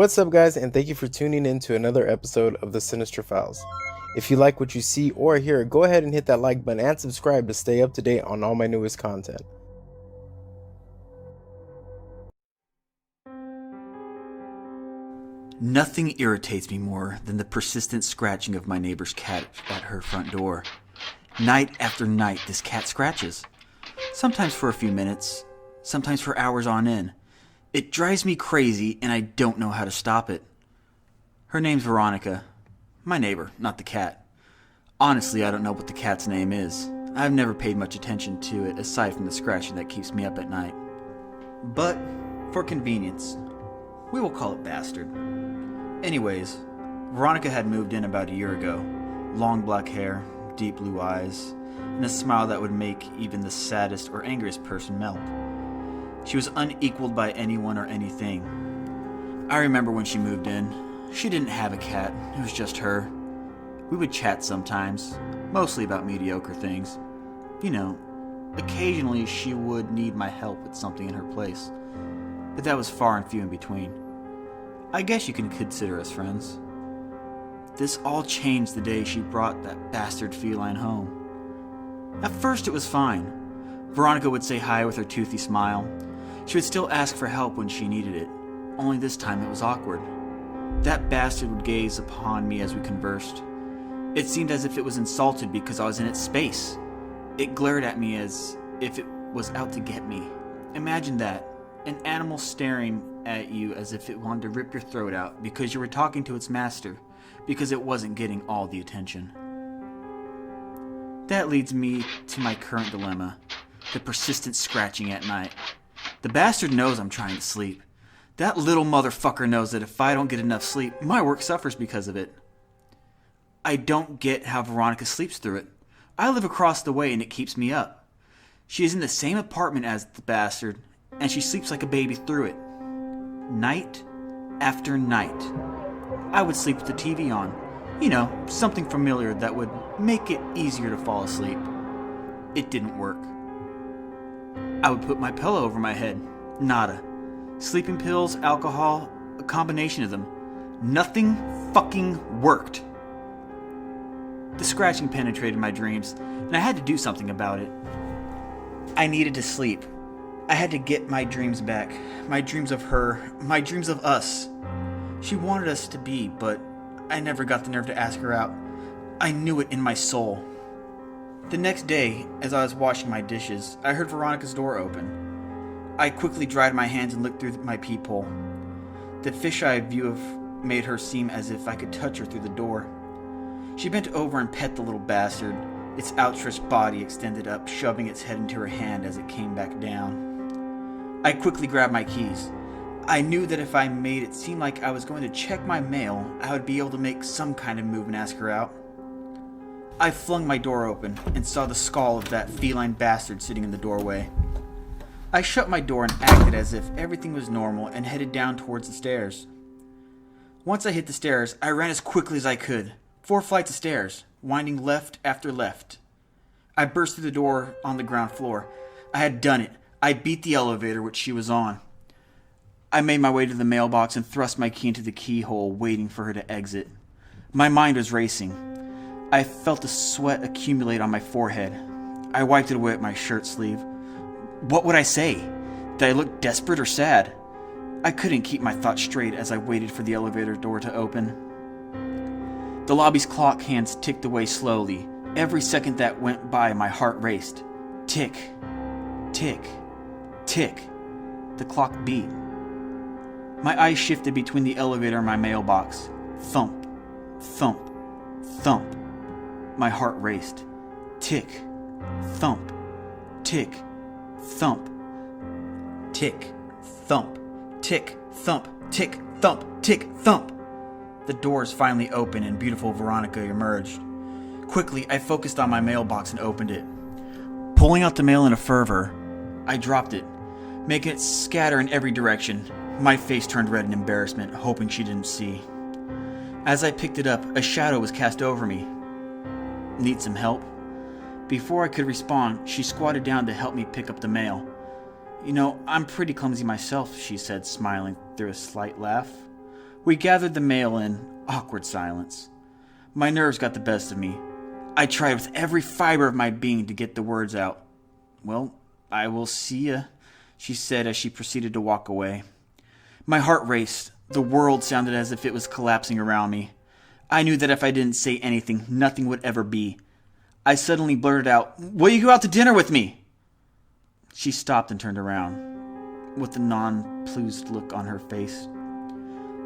What's up, guys, and thank you for tuning in to another episode of the Sinister Files. If you like what you see or hear, go ahead and hit that like button and subscribe to stay up to date on all my newest content. Nothing irritates me more than the persistent scratching of my neighbor's cat at her front door. Night after night, this cat scratches. Sometimes for a few minutes, sometimes for hours on end. It drives me crazy, and I don't know how to stop it. Her name's Veronica. My neighbor, not the cat. Honestly, I don't know what the cat's name is. I've never paid much attention to it, aside from the scratching that keeps me up at night. But, for convenience, we will call it Bastard. Anyways, Veronica had moved in about a year ago. Long black hair, deep blue eyes, and a smile that would make even the saddest or angriest person melt. She was unequaled by anyone or anything. I remember when she moved in, she didn't have a cat, it was just her. We would chat sometimes, mostly about mediocre things. You know, occasionally she would need my help with something in her place, but that was far and few in between. I guess you can consider us friends. This all changed the day she brought that bastard feline home. At first it was fine. Veronica would say hi with her toothy smile. She would still ask for help when she needed it, only this time it was awkward. That bastard would gaze upon me as we conversed. It seemed as if it was insulted because I was in its space. It glared at me as if it was out to get me. Imagine that, an animal staring at you as if it wanted to rip your throat out because you were talking to its master, because it wasn't getting all the attention. That leads me to my current dilemma, the persistent scratching at night. The bastard knows I'm trying to sleep. That little motherfucker knows that if I don't get enough sleep, my work suffers because of it. I don't get how Veronica sleeps through it. I live across the way and it keeps me up. She is in the same apartment as the bastard, and she sleeps like a baby through it. Night after night. I would sleep with the TV on. You know, something familiar that would make it easier to fall asleep. It didn't work. I would put my pillow over my head. Nada. Sleeping pills, alcohol, a combination of them. Nothing fucking worked. The scratching penetrated my dreams, and I had to do something about it. I needed to sleep. I had to get my dreams back. My dreams of her. My dreams of us. She wanted us to be, but I never got the nerve to ask her out. I knew it in my soul. The next day, as I was washing my dishes, I heard Veronica's door open. I quickly dried my hands and looked through my peephole. The fisheye view of made her seem as if I could touch her through the door. She bent over and pet the little bastard, its outstretched body extended up, shoving its head into her hand as it came back down. I quickly grabbed my keys. I knew that if I made it seem like I was going to check my mail, I would be able to make some kind of move and ask her out. I flung my door open and saw the skull of that feline bastard sitting in the doorway. I shut my door and acted as if everything was normal and headed down towards the stairs. Once I hit the stairs, I ran as quickly as I could. 4 flights of stairs, winding left after left. I burst through the door on the ground floor. I had done it. I beat the elevator which she was on. I made my way to the mailbox and thrust my key into the keyhole, waiting for her to exit. My mind was racing. I felt the sweat accumulate on my forehead. I wiped it away with my shirt sleeve. What would I say? Did I look desperate or sad? I couldn't keep my thoughts straight as I waited for the elevator door to open. The lobby's clock hands ticked away slowly. Every second that went by, my heart raced. Tick, tick, tick. The clock beat. My eyes shifted between the elevator and my mailbox. Thump, thump, thump. My heart raced. Tick, thump, tick, thump. Tick, thump, tick, thump, tick, thump, tick, thump. The doors finally opened and beautiful Veronica emerged. Quickly, I focused on my mailbox and opened it. Pulling out the mail in a fervor, I dropped it, making it scatter in every direction. My face turned red in embarrassment, hoping she didn't see. As I picked it up, a shadow was cast over me. Need some help? Before I could respond, she squatted down to help me pick up the mail. You know, I'm pretty clumsy myself, she said, smiling through a slight laugh. We gathered the mail in awkward silence. My nerves got the best of me. I tried with every fiber of my being to get the words out. "Well, I will see ya," she said as she proceeded to walk away. My heart raced. The world sounded as if it was collapsing around me. I knew that if I didn't say anything, nothing would ever be. I suddenly blurted out, "Will you go out to dinner with me?" She stopped and turned around, with a nonplussed look on her face.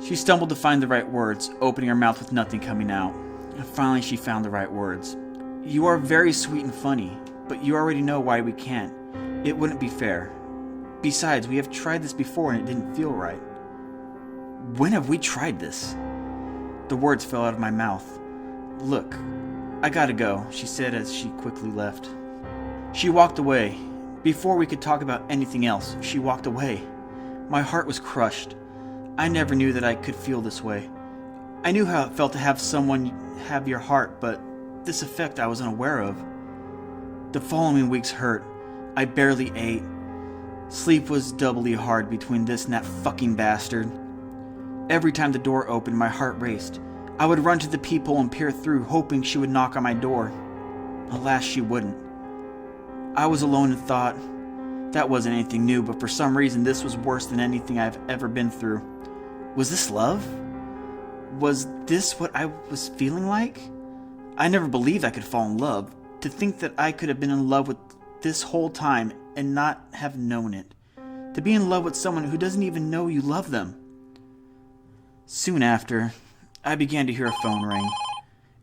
She stumbled to find the right words, opening her mouth with nothing coming out. And finally she found the right words. "You are very sweet and funny, but you already know why we can't. It wouldn't be fair. Besides, we have tried this before and it didn't feel right." When have we tried this? The words fell out of my mouth. "Look, I gotta go," she said as she quickly left. She walked away. Before we could talk about anything else, she walked away. My heart was crushed. I never knew that I could feel this way. I knew how it felt to have someone have your heart, but this effect I was unaware of. The following weeks hurt. I barely ate. Sleep was doubly hard between this and that fucking bastard. Every time the door opened, my heart raced. I would run to the peephole and peer through, hoping she would knock on my door. Alas, she wouldn't. I was alone and thought, that wasn't anything new, but for some reason this was worse than anything I've ever been through. Was this love? Was this what I was feeling like? I never believed I could fall in love. To think that I could have been in love with this whole time and not have known it. To be in love with someone who doesn't even know you love them. Soon after, I began to hear a phone ring.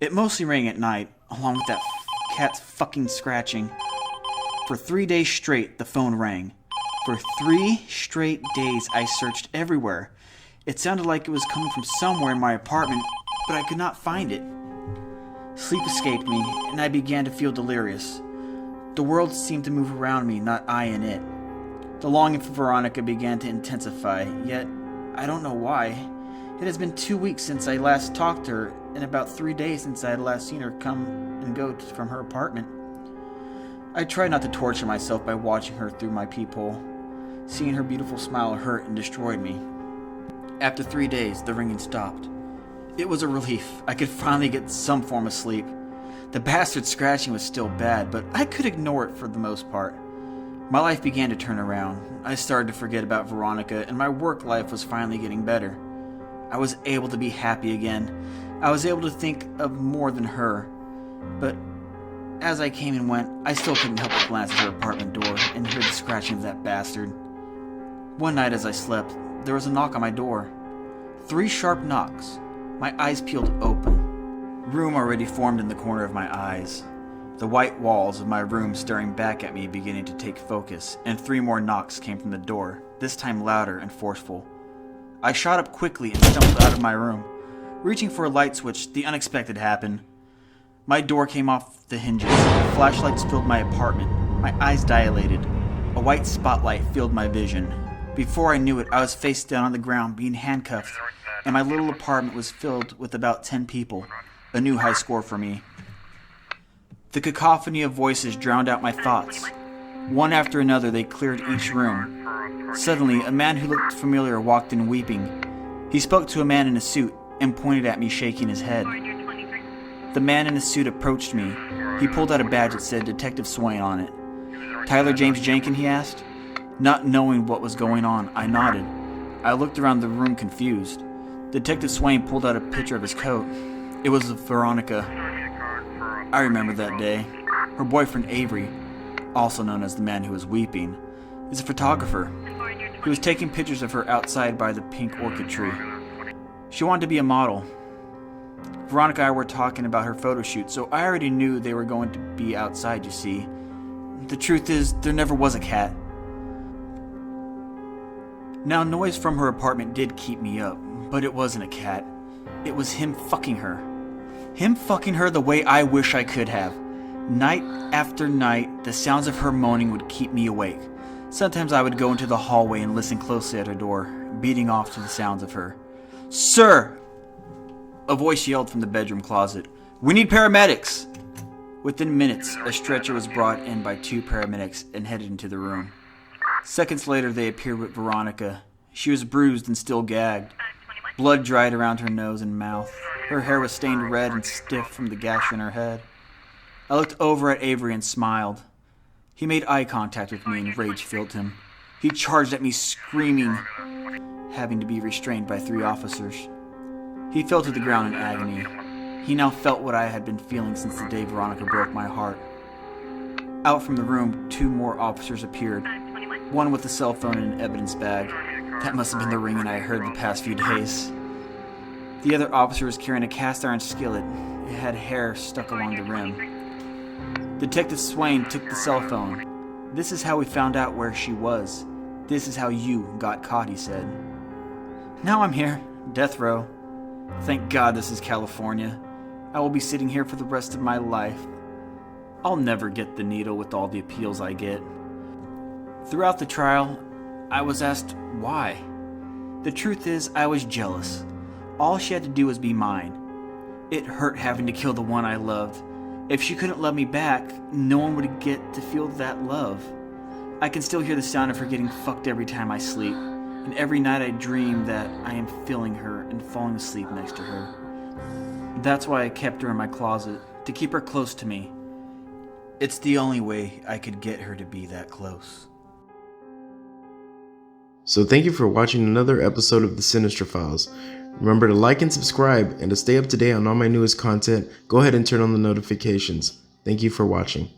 It mostly rang at night, along with that cat's fucking scratching. For 3 days straight, the phone rang. For 3 straight days, I searched everywhere. It sounded like it was coming from somewhere in my apartment, but I could not find it. Sleep escaped me, and I began to feel delirious. The world seemed to move around me, not I in it. The longing for Veronica began to intensify, yet I don't know why. It has been 2 weeks since I last talked to her, and about 3 days since I had last seen her come and go from her apartment. I tried not to torture myself by watching her through my peephole. Seeing her beautiful smile hurt and destroyed me. After 3 days, the ringing stopped. It was a relief. I could finally get some form of sleep. The bastard scratching was still bad, but I could ignore it for the most part. My life began to turn around. I started to forget about Veronica, and my work life was finally getting better. I was able to be happy again. I was able to think of more than her. But as I came and went, I still couldn't help but glance at her apartment door and hear the scratching of that bastard. One night as I slept, there was a knock on my door. 3 sharp knocks. My eyes peeled open. Room already formed in the corner of my eyes. The white walls of my room staring back at me beginning to take focus, and 3 more knocks came from the door, this time louder and forceful. I shot up quickly and stumbled out of my room. Reaching for a light switch, the unexpected happened. My door came off the hinges. Flashlights filled my apartment. My eyes dilated. A white spotlight filled my vision. Before I knew it, I was face down on the ground, being handcuffed, and my little apartment was filled with about 10 people. A new high score for me. The cacophony of voices drowned out my thoughts. One after another, they cleared each room. Suddenly, a man who looked familiar walked in weeping. He spoke to a man in a suit and pointed at me, shaking his head. The man in the suit approached me. He pulled out a badge that said Detective Swain on it. "Tyler James Jenkins?" he asked. Not knowing what was going on, I nodded. I looked around the room confused. Detective Swain pulled out a picture of his coat. It was of Veronica. I remember that day. Her boyfriend Avery, also known as the man who was weeping, is a photographer. He was taking pictures of her outside by the pink orchid tree. She wanted to be a model. Veronica and I were talking about her photo shoot, so I already knew they were going to be outside, you see. The truth is, there never was a cat. Now, noise from her apartment did keep me up, but it wasn't a cat. It was him fucking her. Him fucking her the way I wish I could have. Night after night, the sounds of her moaning would keep me awake. Sometimes I would go into the hallway and listen closely at her door, beating off to the sounds of her. "Sir!" A voice yelled from the bedroom closet. "We need paramedics!" Within minutes, a stretcher was brought in by 2 paramedics and headed into the room. Seconds later, they appeared with Veronica. She was bruised and still gagged. Blood dried around her nose and mouth. Her hair was stained red and stiff from the gash in her head. I looked over at Avery and smiled. He made eye contact with me and rage filled him. He charged at me screaming, having to be restrained by 3 officers. He fell to the ground in agony. He now felt what I had been feeling since the day Veronica broke my heart. Out from the room, 2 more officers appeared, one with a cell phone and an evidence bag. That must have been the ringing I heard the past few days. The other officer was carrying a cast iron skillet. It had hair stuck along the rim. Detective Swain took the cell phone. "This is how we found out where she was. This is how you got caught," he said. "Now I'm here. Death row. Thank God this is California. I will be sitting here for the rest of my life. I'll never get the needle with all the appeals I get." Throughout the trial, I was asked why. The truth is, I was jealous. All she had to do was be mine. It hurt having to kill the one I loved. If she couldn't love me back, no one would get to feel that love. I can still hear the sound of her getting fucked every time I sleep. And every night I dream that I am feeling her and falling asleep next to her. That's why I kept her in my closet, to keep her close to me. It's the only way I could get her to be that close. So thank you for watching another episode of the Sinister Files. Remember to like and subscribe, and to stay up to date on all my newest content, go ahead and turn on the notifications. Thank you for watching.